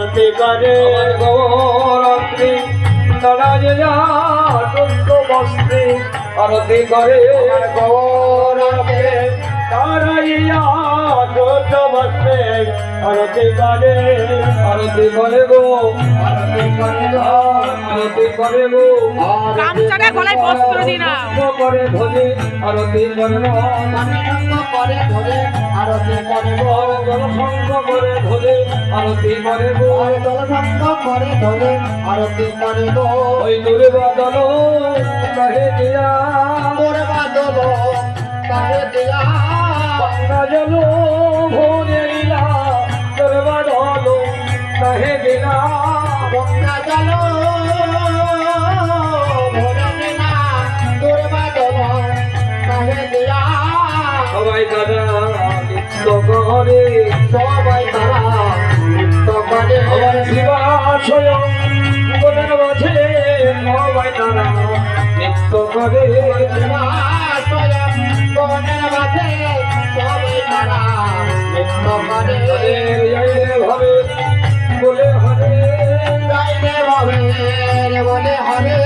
করে গৌরাত্রি তারা যে আনন্দ বস্ত্রে আরতি করে গৌরাত্রি তারা আনন্দ বস্ত্রে আরতি করে গো আরতি করে গো গামছাটা গলায় বস্ত্র দিনা করে ধরে আরতি করে করে ধরে আরতি করে জলসংঘ করে ধরে আরতি করে গো জলসংঘ করে ধরে আরতি করে গো ওই দূরে বাদল কাহে দিয়া তোরে বাদল কাহে দিয়া গঙ্গা জল ভরে লীলা তোর বাদল কাহে দিলা গঙ্গা জল ভরে দিলা তোরে বাদল কাহে দিয়া সবাই দাদা নিত্য করে সবাই তারা নৃত্য করে আমার শিবাশয় গোলের মাঝে সবাই তারা নিত্য করে স্বয়ং গণের মাঝে সবাই তারা নৃত্য করে ভাবে বলে হরে গাইলে ভাবে বলে হরে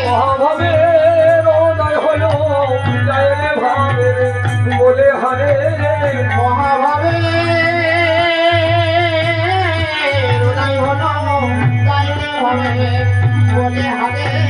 মহাভাবে হৃদয় হল গাইলে ভাবে বলে হরে মহাভাবে হৃদয় হল গাইলে ভাবে বলে হরে